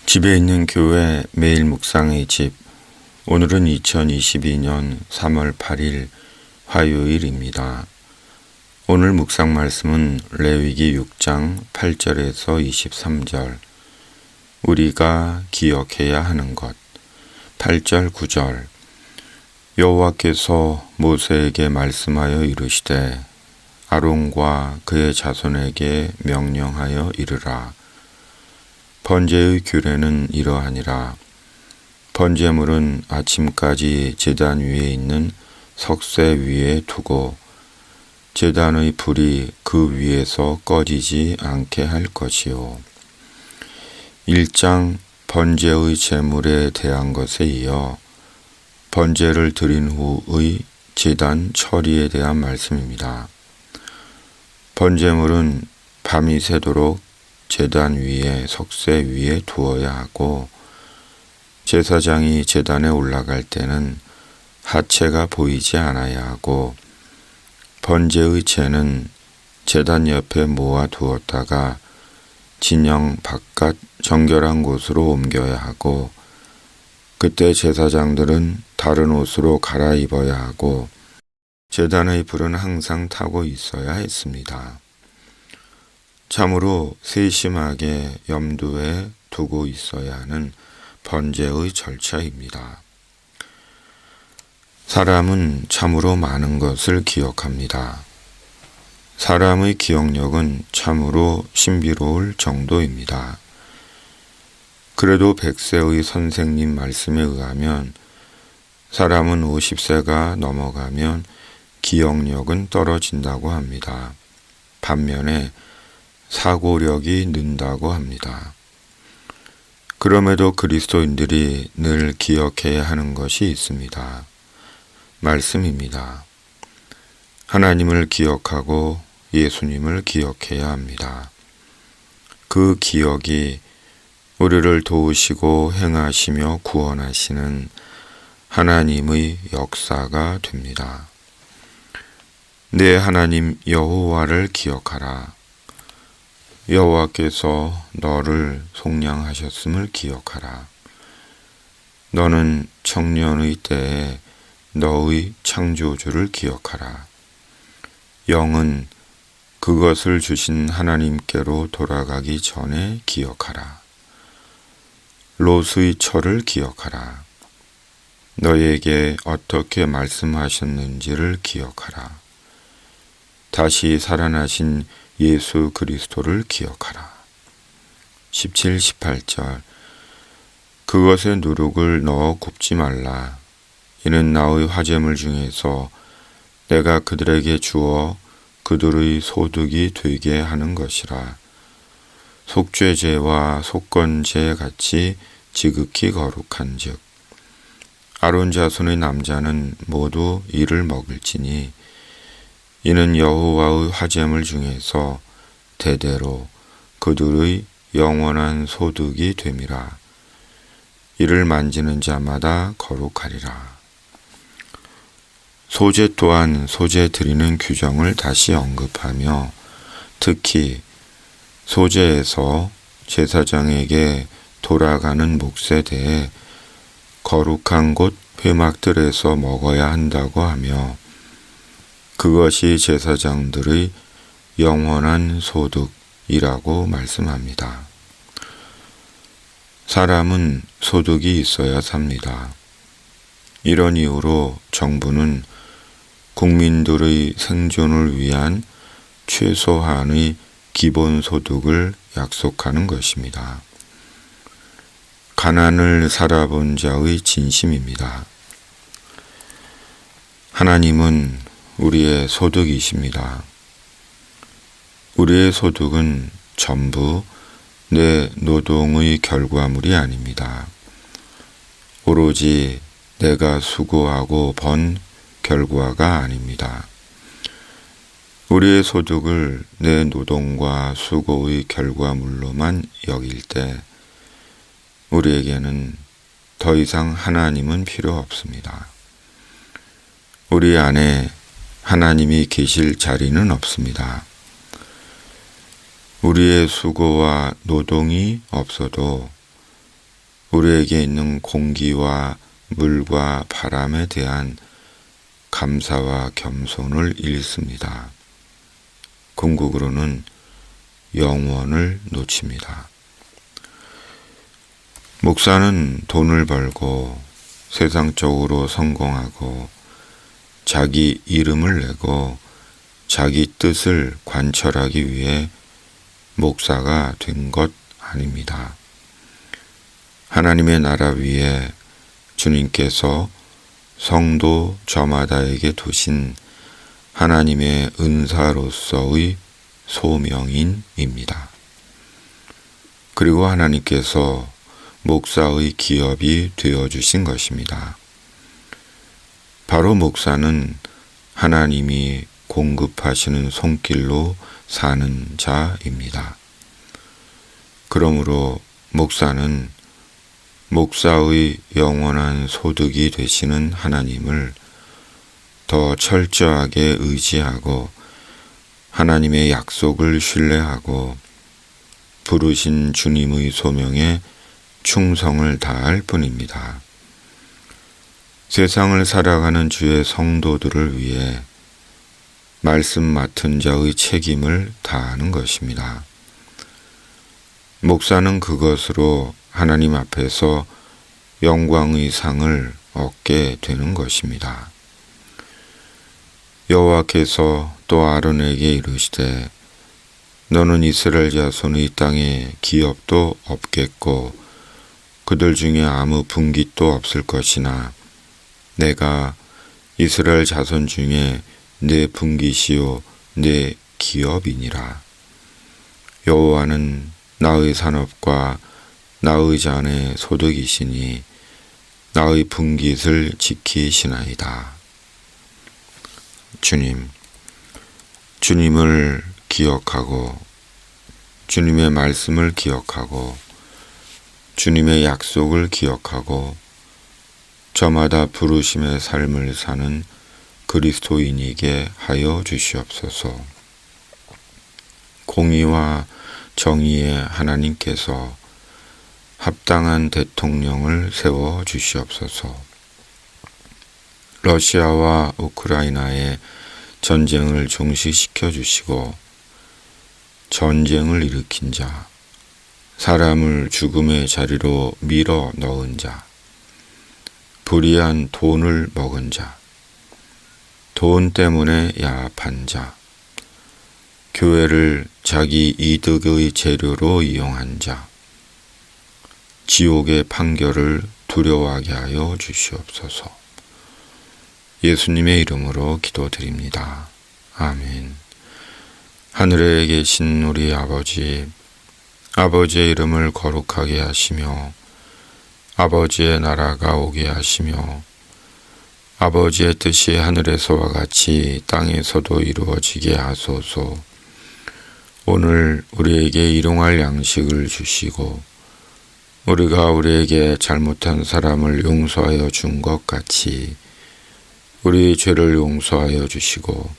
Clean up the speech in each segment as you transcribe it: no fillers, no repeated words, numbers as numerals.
집에 있는 교회 매일 묵상의 집. 오늘은 2022년 3월 8일 화요일입니다. 오늘 묵상 말씀은 레위기 6장 8절에서 23절. 우리가 기억해야 하는 것. 8절 9절. 여호와께서 모세에게 말씀하여 이르시되 아론과 그의 자손에게 명령하여 이르라. 번제의 규례는 이러하니라. 번제물은 아침까지 제단 위에 있는 석쇠 위에 두고 제단의 불이 그 위에서 꺼지지 않게 할 것이요. 1장 번제의 제물에 대한 것에 이어 번제를 드린 후의 제단 처리에 대한 말씀입니다. 번제물은 밤이 새도록 제단 위에 석쇠 위에 두어야 하고 제사장이 제단에 올라갈 때는 하체가 보이지 않아야 하고 번제의 재는 제단 옆에 모아 두었다가 진영 바깥 정결한 곳으로 옮겨야 하고 그때 제사장들은 다른 옷으로 갈아입어야 하고 제단의 불은 항상 타고 있어야 했습니다. 참으로 세심하게 염두에 두고 있어야 하는 번제의 절차입니다. 사람은 참으로 많은 것을 기억합니다. 사람의 기억력은 참으로 신비로울 정도입니다. 그래도 100세의 선생님 말씀에 의하면 사람은 50세가 넘어가면 기억력은 떨어진다고 합니다. 반면에 사고력이 는다고 합니다. 그럼에도 그리스도인들이 늘 기억해야 하는 것이 있습니다. 말씀입니다. 하나님을 기억하고 예수님을 기억해야 합니다. 그 기억이 우리를 도우시고 행하시며 구원하시는 하나님의 역사가 됩니다. 내 하나님 여호와를 기억하라. 여호와께서 너를 속량하셨음을 기억하라. 너는 청년의 때에 너의 창조주를 기억하라. 영은 그것을 주신 하나님께로 돌아가기 전에 기억하라. 롯의 철을 기억하라. 너에게 어떻게 말씀하셨는지를 기억하라. 다시 살아나신 예수 그리스도를 기억하라. 17, 18절. 그것에 누룩을 넣어 굽지 말라. 이는 나의 화제물 중에서 내가 그들에게 주어 그들의 소득이 되게 하는 것이라. 속죄제와 속건제 같이 지극히 거룩한즉 아론 자손의 남자는 모두 이를 먹을지니 이는 여호와의 화제물 중에서 대대로 그들의 영원한 소득이 됨이라. 이를 만지는 자마다 거룩하리라. 소제 또한 소제 드리는 규정을 다시 언급하며 특히 소제에서 제사장에게 돌아가는 몫에 대해 거룩한 곳 회막들에서 먹어야 한다고 하며 그것이 제사장들의 영원한 소득이라고 말씀합니다. 사람은 소득이 있어야 삽니다. 이런 이유로 정부는 국민들의 생존을 위한 최소한의 기본소득을 약속하는 것입니다. 가난을 살아본 자의 진심입니다. 하나님은 우리의 소득이십니다. 우리의 소득은 전부 내 노동의 결과물이 아닙니다. 오로지 내가 수고하고 번 결과가 아닙니다. 우리의 소득을 내 노동과 수고의 결과물로만 여길 때 우리에게는 더 이상 하나님은 필요 없습니다. 우리 안에 하나님이 계실 자리는 없습니다. 우리의 수고와 노동이 없어도 우리에게 있는 공기와 물과 바람에 대한 감사와 겸손을 잃습니다. 궁극으로는 영원을 놓칩니다. 목사는 돈을 벌고 세상적으로 성공하고 자기 이름을 내고 자기 뜻을 관철하기 위해 목사가 된 것 아닙니다. 하나님의 나라 위에 주님께서 성도 저마다에게 두신 하나님의 은사로서의 소명인입니다. 그리고 하나님께서 목사의 기업이 되어주신 것입니다. 바로 목사는 하나님이 공급하시는 손길로 사는 자입니다. 그러므로 목사는 목사의 영원한 소득이 되시는 하나님을 더 철저하게 의지하고 하나님의 약속을 신뢰하고 부르신 주님의 소명에 충성을 다할 뿐입니다. 세상을 살아가는 주의 성도들을 위해 말씀 맡은 자의 책임을 다하는 것입니다. 목사는 그것으로 하나님 앞에서 영광의 상을 얻게 되는 것입니다. 여호와께서 또 아론에게 이르시되 너는 이스라엘 자손의 땅에 기업도 없겠고 그들 중에 아무 분깃도 없을 것이나 내가 이스라엘 자손 중에 내 분깃이요 내 기업이니라. 여호와는 나의 산업과 나의 잔의 소득이시니 나의 분깃을 지키시나이다. 주님을 기억하고 주님의 말씀을 기억하고 주님의 약속을 기억하고 저마다 부르심의 삶을 사는 그리스도인이게 하여 주시옵소서. 공의와 정의의 하나님께서 합당한 대통령을 세워 주시옵소서. 러시아와 우크라이나의 전쟁을 종식시켜 주시고 전쟁을 일으킨 자, 사람을 죽음의 자리로 밀어 넣은 자, 불의한 돈을 먹은 자, 돈 때문에 야합한 자, 교회를 자기 이득의 재료로 이용한 자, 지옥의 판결을 두려워하게 하여 주시옵소서. 예수님의 이름으로 기도드립니다. 아멘. 하늘에 계신 우리 아버지, 아버지의 이름을 거룩하게 하시며 아버지의 나라가 오게 하시며 아버지의 뜻이 하늘에서와 같이 땅에서도 이루어지게 하소서. 오늘 우리에게 일용할 양식을 주시고 우리가 우리에게 잘못한 사람을 용서하여 준 것 같이 우리 죄를 용서하여 주시고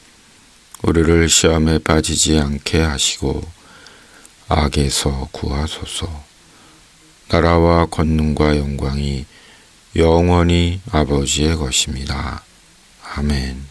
우리를 시험에 빠지지 않게 하시고 악에서 구하소서. 나라와 권능과 영광이 영원히 아버지의 것입니다. 아멘.